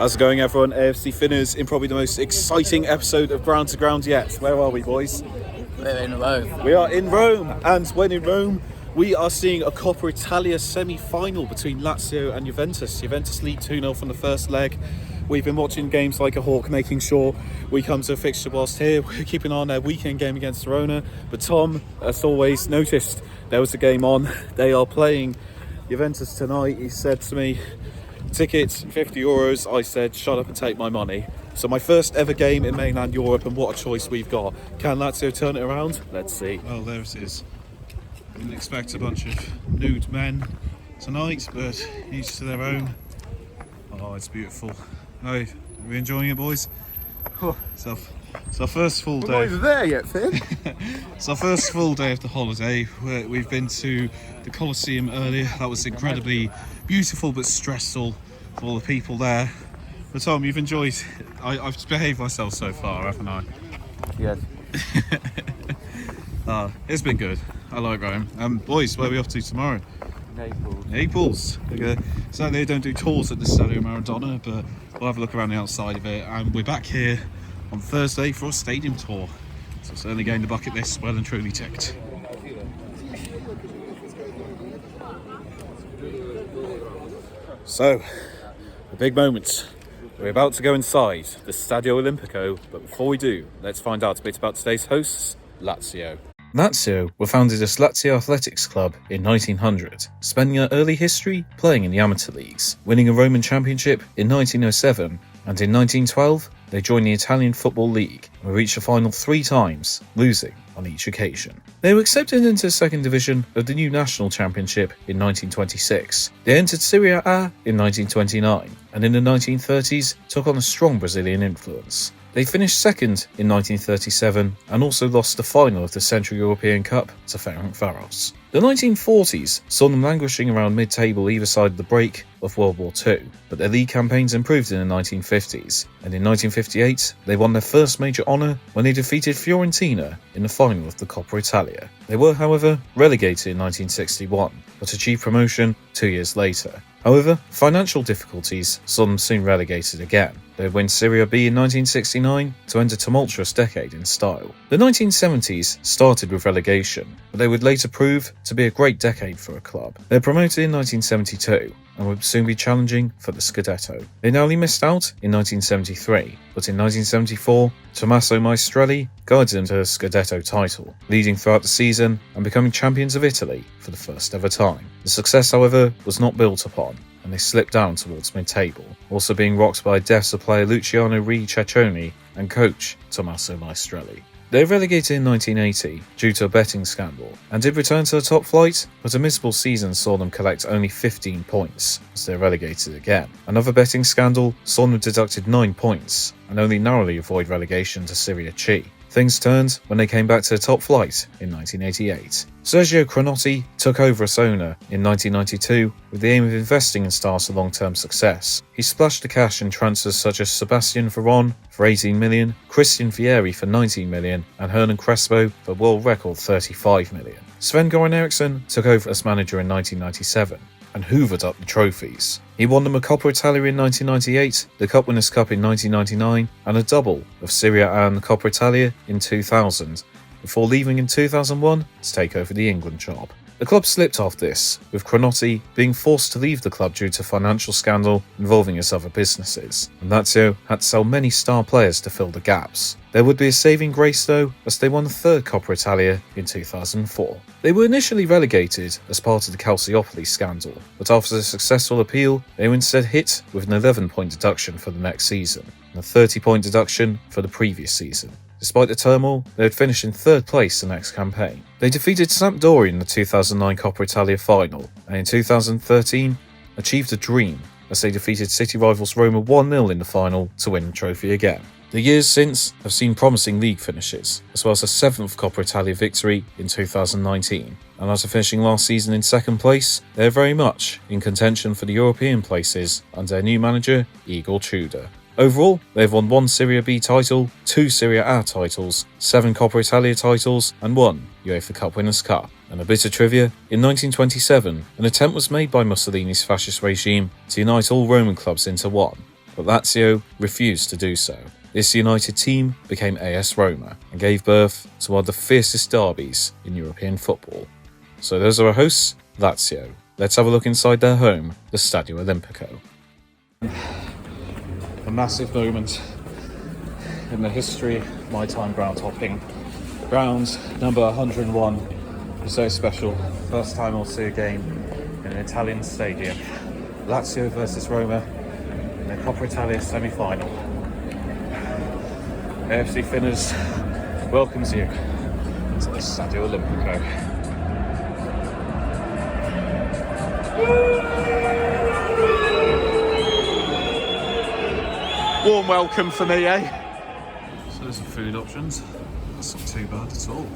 How's it going, everyone? AFC Finners in probably the most exciting episode of Ground to Ground yet. Where are we, boys? We're in Rome. We are in Rome, and when in Rome, we are seeing a Coppa Italia semi-final between Lazio and Juventus. Juventus lead 2-0 from the first leg. We've been watching games like a hawk, making sure we come to a fixture whilst here. We're keeping on their weekend game against Verona. But Tom, as always, noticed there was a game on. They are playing Juventus tonight. He said to me, tickets, €50. I said, shut up and take my money. So my first ever game in mainland Europe, and what a choice we've got. Can Lazio turn it around? Let's see. Well, there it is. Didn't expect a bunch of nude men tonight, but each to their own. Oh, it's beautiful. Hey, are we enjoying it, boys? Oh, it's our first full day. We're not even there yet, Finn. It's our first full day of the holiday. We've been to the Colosseum earlier. That was incredibly beautiful but stressful for all the people there. But Tom, you've enjoyed. I've behaved myself so far, haven't I? Yes. It's been good. I like Rome. Boys, where are we off to tomorrow? Naples. So they don't do tours at the Stadio Maradona, but we'll have a look around the outside of it. And we're back here on Thursday for a stadium tour. So certainly getting the bucket list well and truly ticked. So, a big moment. We're about to go inside the Stadio Olimpico, but before we do, let's find out a bit about today's hosts, Lazio. Lazio were founded as Lazio Athletics Club in 1900, spending their early history playing in the amateur leagues, winning a Roman championship in 1907, and in 1912 they joined the Italian Football League and reached the final 3 times, losing on each occasion. They were accepted into the second division of the new national championship in 1926. They entered Serie A in 1929, and in the 1930s took on a strong Brazilian influence. They finished second in 1937 and also lost the final of the Central European Cup to Ferencváros. The 1940s saw them languishing around mid-table either side of the break of World War II, but their league campaigns improved in the 1950s, and in 1958 they won their first major honour when they defeated Fiorentina in the final of the Coppa Italia. They were, however, relegated in 1961, but achieved promotion 2 years later. However, financial difficulties saw them soon relegated again. They would win Serie B in 1969 to end a tumultuous decade in style. The 1970s started with relegation, but they would later prove to be a great decade for a club. They were promoted in 1972 and would soon be challenging for the Scudetto. They narrowly missed out in 1973, but in 1974, Tommaso Maestrelli guided them to the Scudetto title, leading throughout the season and becoming champions of Italy for the first ever time. The success, however, was not built upon, and they slipped down towards mid-table, also being rocked by deaths of player Luciano Cecchoni and coach Tommaso Maestrelli. They were relegated in 1980 due to a betting scandal and did return to the top flight, but a miserable season saw them collect only 15 points as they were relegated again. Another betting scandal saw them deducted 9 points and only narrowly avoid relegation to Serie C. Things turned when they came back to the top flight in 1988. Sergio Cranotti took over as owner in 1992 with the aim of investing in stars for long-term success. He splashed the cash in transfers such as Sebastian Veron for 18 million, Christian Vieri for 19 million, and Hernan Crespo for a world record 35 million. Sven Goran-Eriksson took over as manager in 1997 and hoovered up the trophies. He won the Coppa Italia in 1998, the Cup Winners' Cup in 1999, and a double of Serie A and the Coppa Italia in 2000, before leaving in 2001 to take over the England job. The club slipped off this, with Cranotti being forced to leave the club due to financial scandal involving his other businesses, and Lazio had to sell many star players to fill the gaps. There would be a saving grace though, as they won the third Coppa Italia in 2004. They were initially relegated as part of the Calciopoli scandal, but after a successful appeal, they were instead hit with an 11-point deduction for the next season, and a 30-point deduction for the previous season. Despite the turmoil, they would finish in third place the next campaign. They defeated Sampdoria in the 2009 Coppa Italia final, and in 2013 achieved a dream as they defeated city rivals Roma 1-0 in the final to win the trophy again. The years since have seen promising league finishes, as well as a 7th Coppa Italia victory in 2019, and after finishing last season in second place, they are very much in contention for the European places under their new manager Igor Tudor. Overall, they have won 1 Serie B title, 2 Serie A titles, 7 Coppa Italia titles, and 1 UEFA Cup Winners' Cup. And a bit of trivia, in 1927, an attempt was made by Mussolini's fascist regime to unite all Roman clubs into one, but Lazio refused to do so. This united team became AS Roma and gave birth to one of the fiercest derbies in European football. So those are our hosts, Lazio. Let's have a look inside their home, the Stadio Olimpico. A massive moment in the history of my time groundhopping. Ground number 101 is so special. First time I'll see a game in an Italian stadium. Lazio versus Roma in the Coppa Italia semi-final. AFC Finners welcomes you to the Stadio Olimpico. Warm welcome for me, eh? So there's some food options. That's not too bad at all.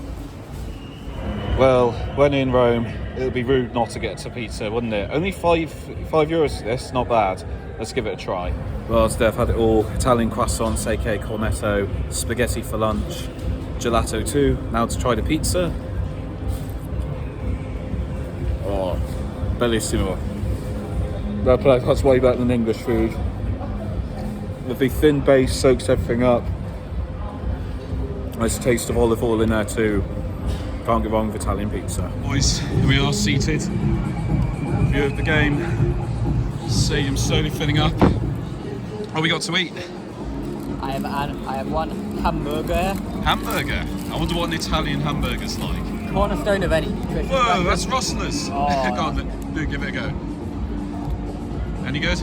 Well, when in Rome, it would be rude not to get a pizza, wouldn't it? Only €5 for this, not bad. Let's give it a try. Well, today I've had it all. Italian croissants, aka cornetto, spaghetti for lunch, gelato too. Now to try the pizza. Oh, bellissimo. That's way better than English food. The thin base soaks everything up. Nice taste of olive oil in there too. Can't go wrong with Italian pizza. Boys, we are seated. View of the game. Stadium slowly filling up. What we got to eat? I have one hamburger. Hamburger? I wonder what an Italian hamburger's like. Cornerstone of any nutrition. Whoa, that's Rustler's. Oh. Go on, do give it a go. Any good?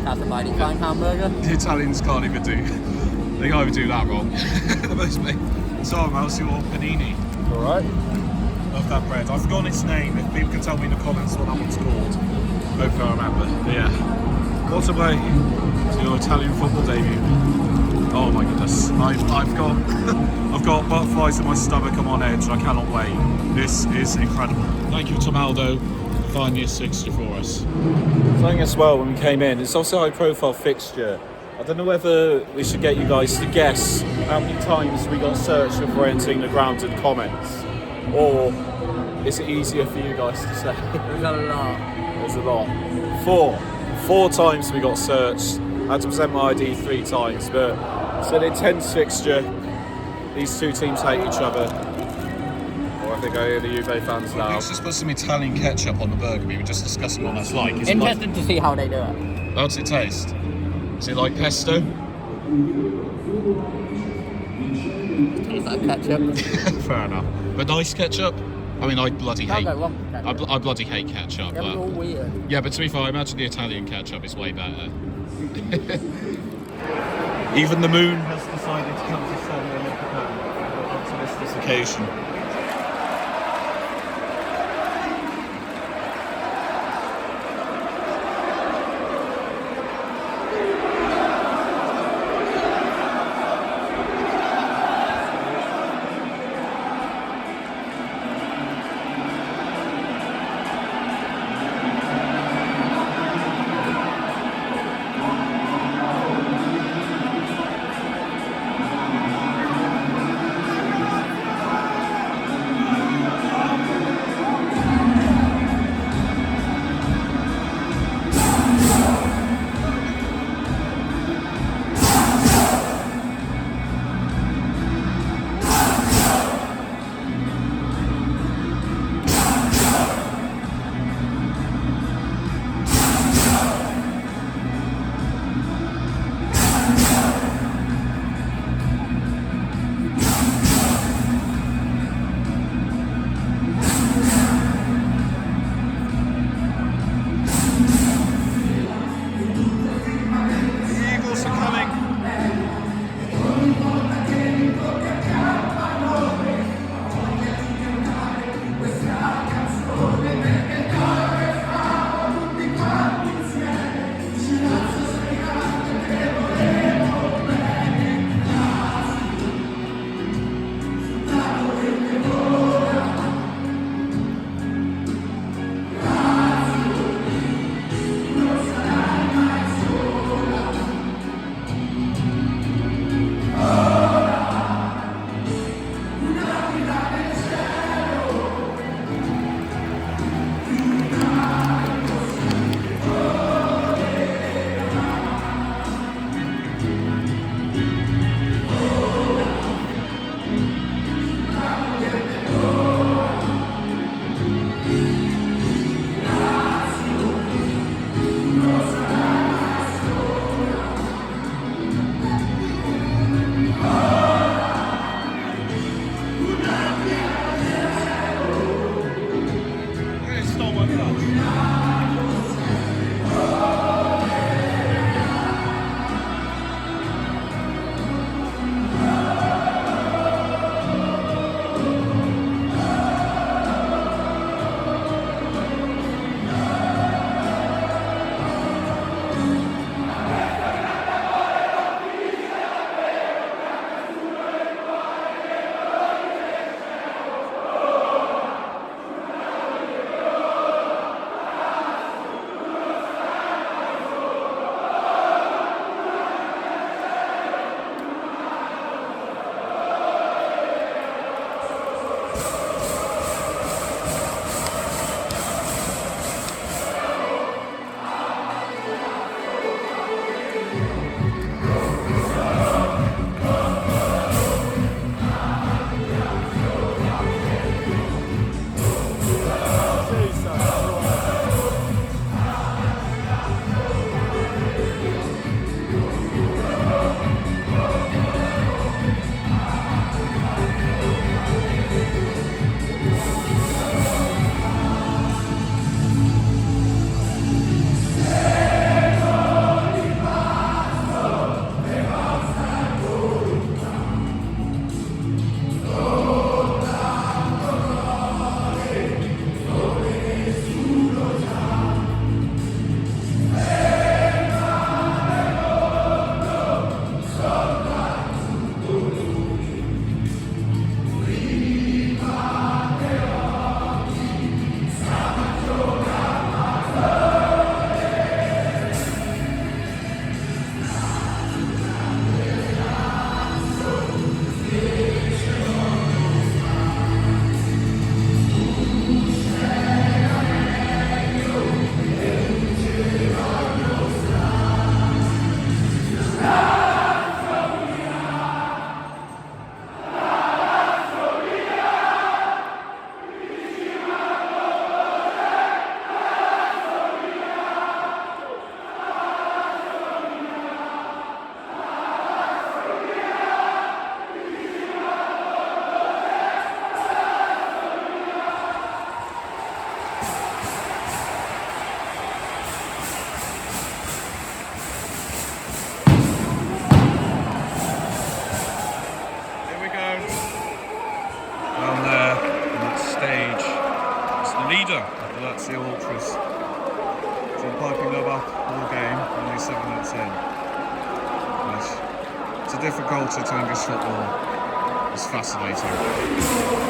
That's a mighty fine hamburger. The Italians can't even do. They can't even do that wrong. So, how's your panini? Alright. Love that bread. I've forgotten its name. If people can tell me in the comments what that one's called, hopefully I remember. But yeah. What a way to your Italian football debut. Oh my goodness. I've got I've got butterflies in my stomach. I'm on edge. I cannot wait. This is incredible. Thank you, Tomaldo, for finding a fixture for us. Something as well when we came in, it's also a high profile fixture. I don't know whether we should get you guys to guess how many times we got searched before entering the grounded comments. Or is it easier for you guys to say? There's a lot. There's a lot. Four times we got searched. I had to present my ID 3 times, but it's an intense fixture. These two teams hate each other. Or I think I hear the Juve fans now. Let's just put some Italian ketchup on the burger. We were just discussing what that's like. Interested to see how they do it. How does it taste? Is it like pesto? Tastes like ketchup. Fair enough. But nice ketchup? I mean, I bloody hate. Can't go wrong with ketchup. I bloody hate ketchup. They're all weird. Yeah, but to be fair, I imagine the Italian ketchup is way better. Even the moon has decided to come to Stadio Olimpico to this occasion. different culture to English football. It's fascinating.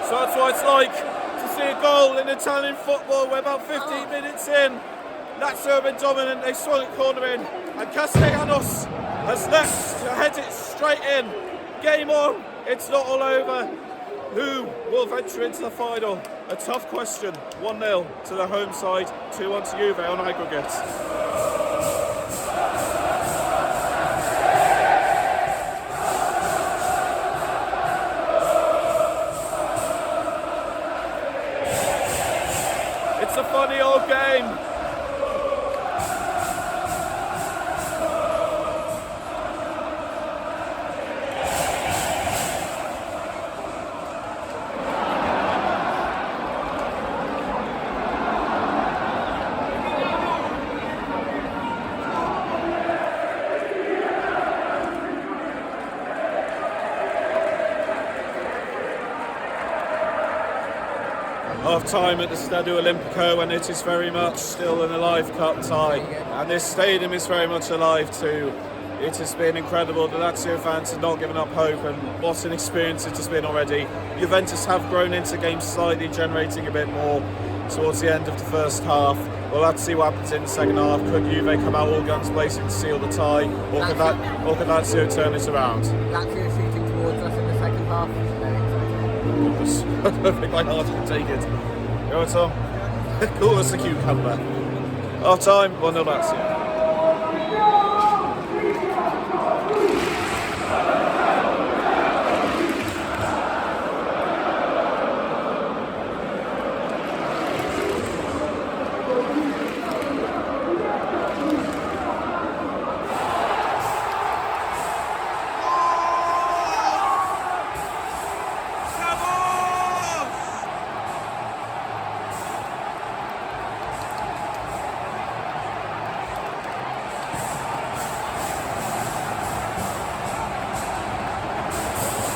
So that's what it's like to see a goal in Italian football. We're about 15 minutes in. Lazio have been dominant, they swung a corner in, and Castellanos has left to head it straight in. Game on, it's not all over. Who will venture into the final? A tough question. 1-0 to the home side, 2-1 to Juve on aggregate. It's a funny old game. Half time at the Stadio Olimpico, and it is very much still an alive cup tie, and this stadium is very much alive too. It has been incredible. The Lazio fans have not given up hope, and what an experience it has been already. Juventus have grown into games slightly, generating a bit more towards the end of the first half. Well, let's see what happens in the second half. Could Juve come out all guns blazing to seal the tie, or could Lazio turn it around? Lazio shooting towards us in the second half. I don't think my heart can take it. Go on, Tom. Cool as a cucumber. Half time, 1-0 Lazio.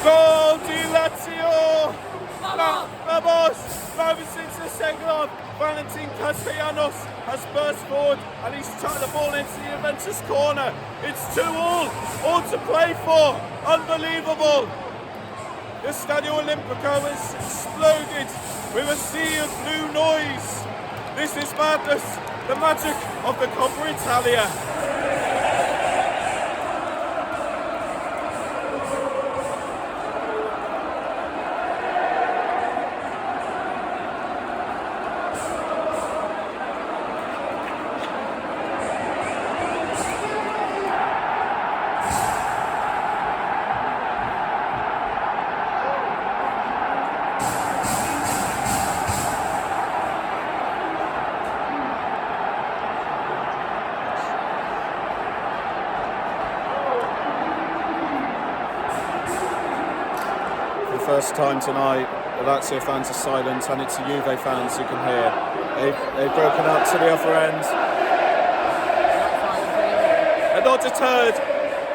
Goal di Lazio! Vamos! Right since the second half, Valentin Castellanos has burst forward and he's tucked the ball into the Juventus corner. It's 2-all, all to play for. Unbelievable! The Stadio Olimpico has exploded with a sea of blue noise. This is madness, the magic of the Coppa Italia. First time tonight, the Lazio fans are silent, and it's the Juve fans you can hear. They've broken up to the other end. They're not deterred.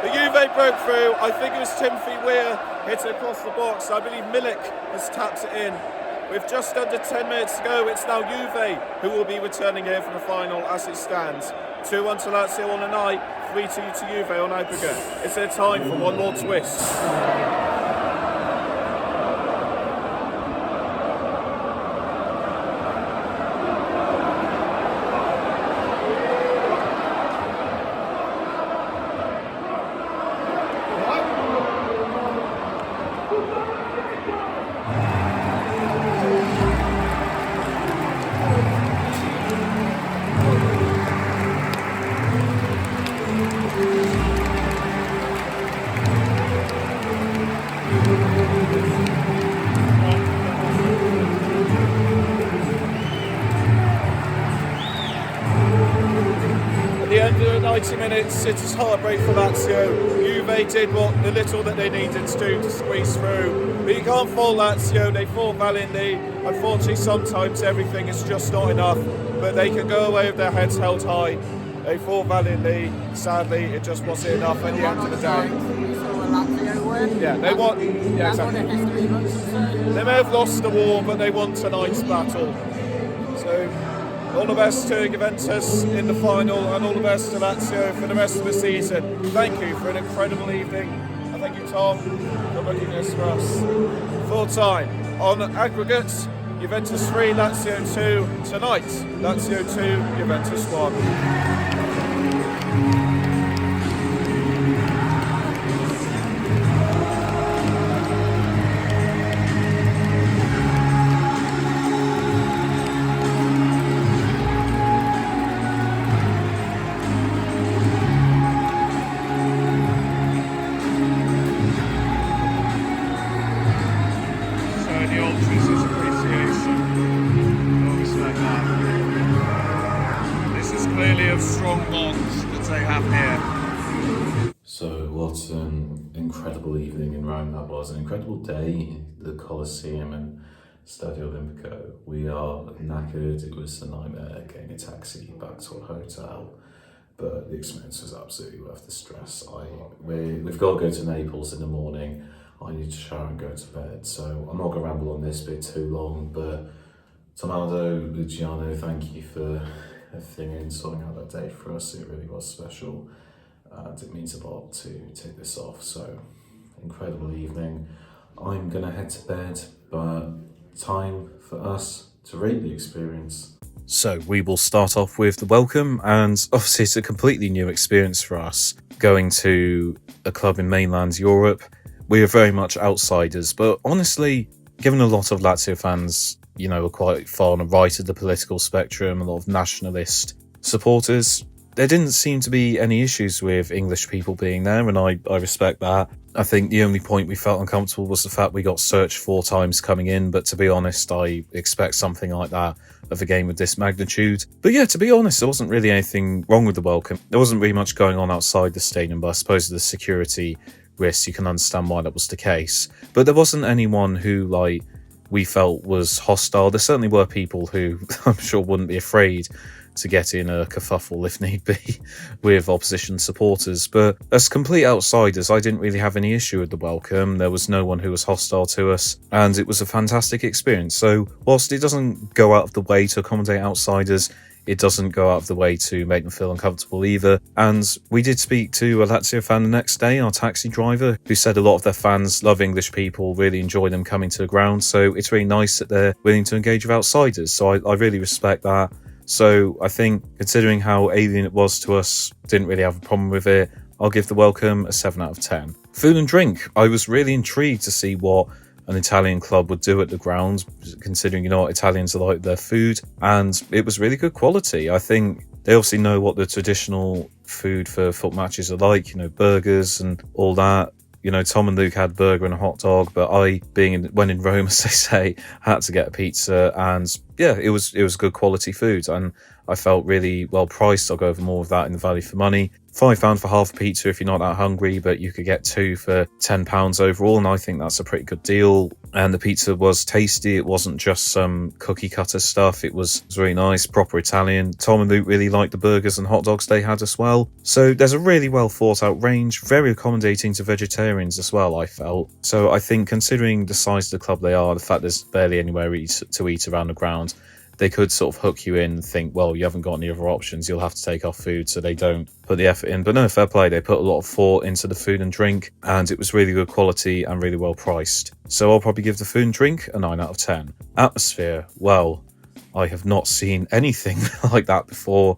The Juve broke through. I think it was Timothy Weir hit it across the box. I believe Milik has tapped it in. With just under 10 minutes to go, it's now Juve who will be returning here for the final as it stands. 2-1 to Lazio on the night, 3-2 to Juve on aggregate. It's their time for one more twist. At the end of the 90 minutes, it is heartbreak for Lazio. Juve did what the little that they needed to do to squeeze through. But you can't fault Lazio, they fought valiantly. Unfortunately, sometimes everything is just not enough, but they can go away with their heads held high. They fought valiantly. Sadly, it just wasn't enough at the end of the day. Yeah, they won. Yeah, exactly. They may have lost the war, but they won tonight's battle. So, all the best to Juventus in the final, and all the best to Lazio for the rest of the season. Thank you for an incredible evening. And thank you, Tom, for booking this for us. Full time on aggregates. Juventus 3, Lazio 2 tonight. Lazio 2, Juventus 1. Strong bonds that they have here. So what an incredible evening in Rome that was, an incredible day at the Colosseum and Stadio Olimpico. We are knackered, it was a nightmare getting a taxi back to a hotel, but the experience was absolutely worth the stress. We've got to go to Naples in the morning, I need to shower and go to bed, so I'm not going to ramble on this bit too long, but Tommaso, Luciano, thank you for everything and sorting out that day for us. It really was special and it means a lot to take this off. So incredible evening. I'm gonna head to bed, but time for us to rate the experience. So we will start off with the welcome, and obviously it's a completely new experience for us going to a club in mainland Europe. We are very much outsiders, but honestly, given a lot of Lazio fans are quite far on the right of the political spectrum, a lot of nationalist supporters, there didn't seem to be any issues with English people being there, and I respect that. I think the only point we felt uncomfortable was the fact we got searched 4 times coming in, but to be honest, I expect something like that of a game of this magnitude. But yeah, to be honest, there wasn't really anything wrong with the welcome. There wasn't really much going on outside the stadium, but I suppose the security risks, you can understand why that was the case. But there wasn't anyone who, we felt was hostile. There certainly were people who I'm sure wouldn't be afraid to get in a kerfuffle if need be with opposition supporters, but as complete outsiders I didn't really have any issue with the welcome. There was no one who was hostile to us, and it was a fantastic experience. So whilst it doesn't go out of the way to accommodate outsiders, it doesn't go out of the way to make them feel uncomfortable either. And we did speak to a Lazio fan the next day, our taxi driver, who said a lot of their fans love English people, really enjoy them coming to the ground. So it's really nice that they're willing to engage with outsiders. So I really respect that. So I think, considering how alien it was to us, didn't really have a problem with it. I'll give the welcome a 7 out of 10. Food and drink. I was really intrigued to see what an Italian club would do at the ground, considering, Italians like their food, and it was really good quality. I think they obviously know what the traditional food for foot matches are like, burgers and all that. Tom and Luke had a burger and a hot dog, but I, when in Rome, as they say, had to get a pizza, and yeah, it was good quality food, and I felt really well priced. I'll go over more of that in the value for money. £5 for half a pizza if you're not that hungry, but you could get 2 for £10 overall, and I think that's a pretty good deal. And the pizza was tasty. It wasn't just some cookie cutter stuff. It was really nice, proper Italian. Tom and Luke really liked the burgers and hot dogs they had as well. So there's a really well thought out range, very accommodating to vegetarians as well, I felt. So I think considering the size of the club they are, the fact there's barely anywhere to eat around the ground, they could sort of hook you in and think, well, you haven't got any other options, you'll have to take off food, so they don't put the effort in. But no, fair play, they put a lot of thought into the food and drink, and it was really good quality and really well priced. So I'll probably give the food and drink a 9 out of 10. Atmosphere, well, I have not seen anything like that before.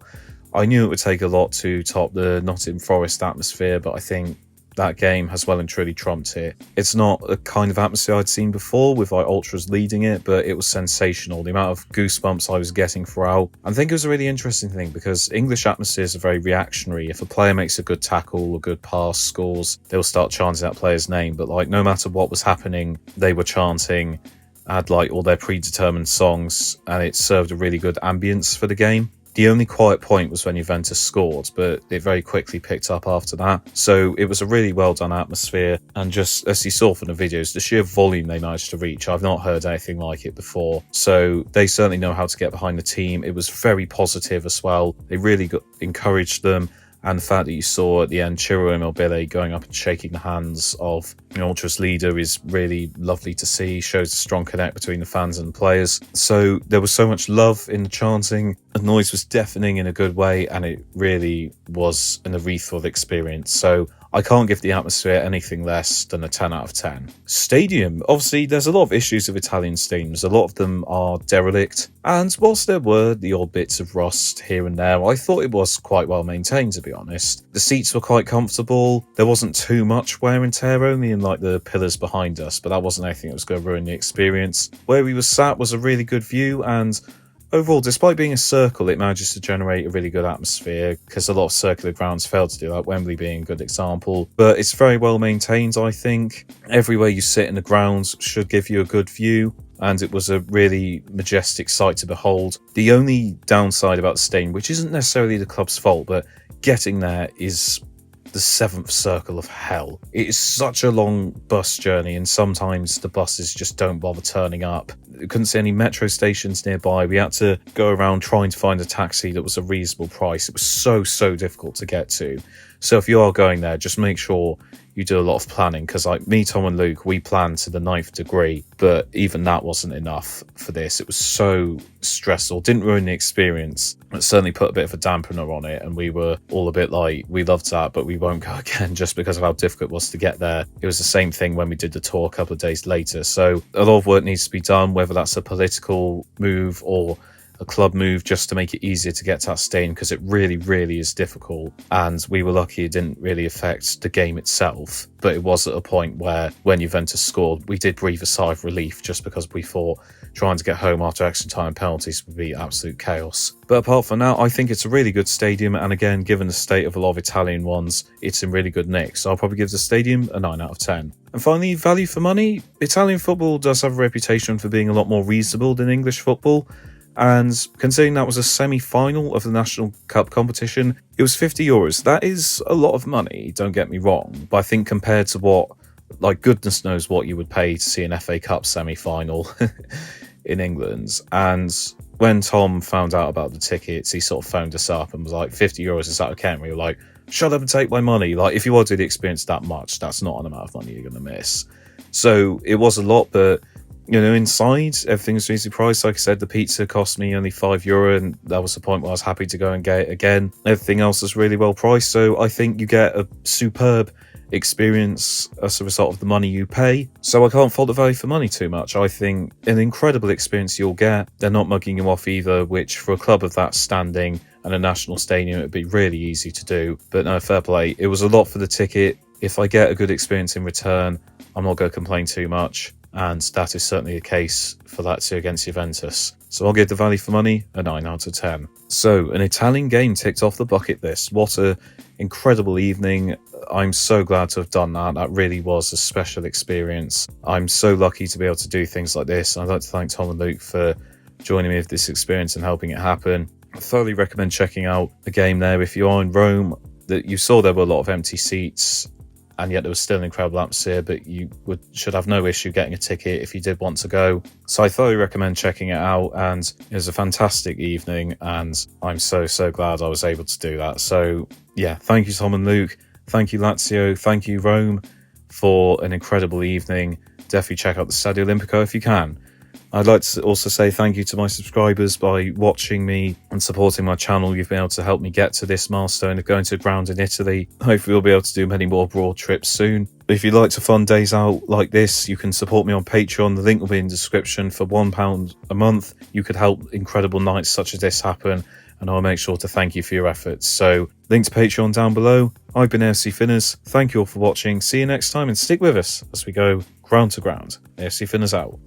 I knew it would take a lot to top the Nottingham Forest atmosphere, but I think that game has well and truly trumped it. It's not a kind of atmosphere I'd seen before with like ultras leading it, but it was sensational. The amount of goosebumps I was getting throughout. I think it was a really interesting thing because English atmospheres are very reactionary. If a player makes a good tackle, a good pass, scores, they'll start chanting that player's name. But like no matter what was happening, they were chanting, had like all their predetermined songs, and it served a really good ambience for the game. The only quiet point was when Juventus scored, but it very quickly picked up after that. So it was a really well done atmosphere. And just as you saw from the videos, the sheer volume they managed to reach, I've not heard anything like it before. So they certainly know how to get behind the team. It was very positive as well. They really encouraged them. And the fact that you saw at the end Ciro Immobile going up and shaking the hands of the Ultras leader is really lovely to see. Shows a strong connect between the fans and the players. So there was so much love in the chanting. The noise was deafening in a good way, and it really was an urethral experience. So I can't give the atmosphere anything less than a 10 out of 10. Stadium. Obviously, there's a lot of issues with Italian stadiums. A lot of them are derelict. And whilst there were the odd bits of rust here and there, I thought it was quite well maintained, to be honest. The seats were quite comfortable. There wasn't too much wear and tear, only in like the pillars behind us, but that wasn't anything that was going to ruin the experience. Where we were sat was a really good view, and overall, despite being a circle, it manages to generate a really good atmosphere because a lot of circular grounds failed to do that, Wembley being a good example. But it's very well maintained, I think. Everywhere you sit in the grounds should give you a good view, and it was a really majestic sight to behold. The only downside about the stadium, which isn't necessarily the club's fault, but getting there is the 7th circle of hell. It is such a long bus journey, and sometimes the buses just don't bother turning up. We couldn't see any metro stations nearby. We had to go around trying to find a taxi that was a reasonable price. It was so difficult to get to. So if you are going there, just make sure you do a lot of planning, because like me, Tom and Luke, we planned to the 9th degree, but even that wasn't enough for this. It was so stressful. Didn't ruin the experience. It certainly put a bit of a dampener on it, and we were all a bit like, we loved that, but we won't go again just because of how difficult it was to get there. It was the same thing when we did the tour a couple of days later. So a lot of work needs to be done, whether that's a political move or a club move, just to make it easier to get to that stadium, because it really is difficult. And we were lucky it didn't really affect the game itself, but it was at a point where when Juventus scored, we did breathe a sigh of relief, just because we thought trying to get home after extra time penalties would be absolute chaos. But apart from that, I think it's a really good stadium, and again, given the state of a lot of Italian ones, it's in really good nick, so I'll probably give the stadium a 9 out of 10. And finally, value for money. Italian football does have a reputation for being a lot more reasonable than English football, and considering that was a semi-final of the National Cup competition, it was €50. That is a lot of money, don't get me wrong, but I think compared to what, like goodness knows what you would pay to see an FA Cup semi-final in England. And when Tom found out about the tickets, he sort of phoned us up and was like, €50, is that okay? And we were like, shut up and take my money. Like, if you want to do the experience that much, that's not an amount of money you're going to miss. So it was a lot, but you know, inside, everything's reasonably priced. Like I said, the pizza cost me only €5, and that was the point where I was happy to go and get it again. Everything else is really well priced, so I think you get a superb experience as a result of the money you pay. So I can't fault the value for money too much. I think an incredible experience you'll get. They're not mugging you off either, which for a club of that standing and a national stadium, it'd be really easy to do. But no, fair play. It was a lot for the ticket. If I get a good experience in return, I'm not going to complain too much. And that is certainly the case for Lazio against Juventus. So I'll give the value for money a 9 out of 10. So an Italian game ticked off the bucket list. What a incredible evening. I'm so glad to have done that. That really was a special experience. I'm so lucky to be able to do things like this. I'd like to thank Tom and Luke for joining me with this experience and helping it happen. I thoroughly recommend checking out the game there if you are in Rome. that you saw there were a lot of empty seats, and yet there was still an incredible atmosphere, but you should have no issue getting a ticket if you did want to go. So I thoroughly recommend checking it out, and it was a fantastic evening, and I'm so glad I was able to do that. So yeah, thank you Tom and Luke, thank you Lazio, thank you Rome for an incredible evening. Definitely check out the Stadio Olimpico if you can. I'd like to also say thank you to my subscribers. By watching me and supporting my channel, you've been able to help me get to this milestone of going to ground in Italy. Hopefully we'll be able to do many more abroad trips soon. If you'd like to fund days out like this, you can support me on Patreon. The link will be in the description. For £1 a month, you could help incredible nights such as this happen, and I'll make sure to thank you for your efforts. So, link to Patreon down below. I've been AFC Finners. Thank you all for watching. See you next time, and stick with us as we go ground to ground. AFC Finners out.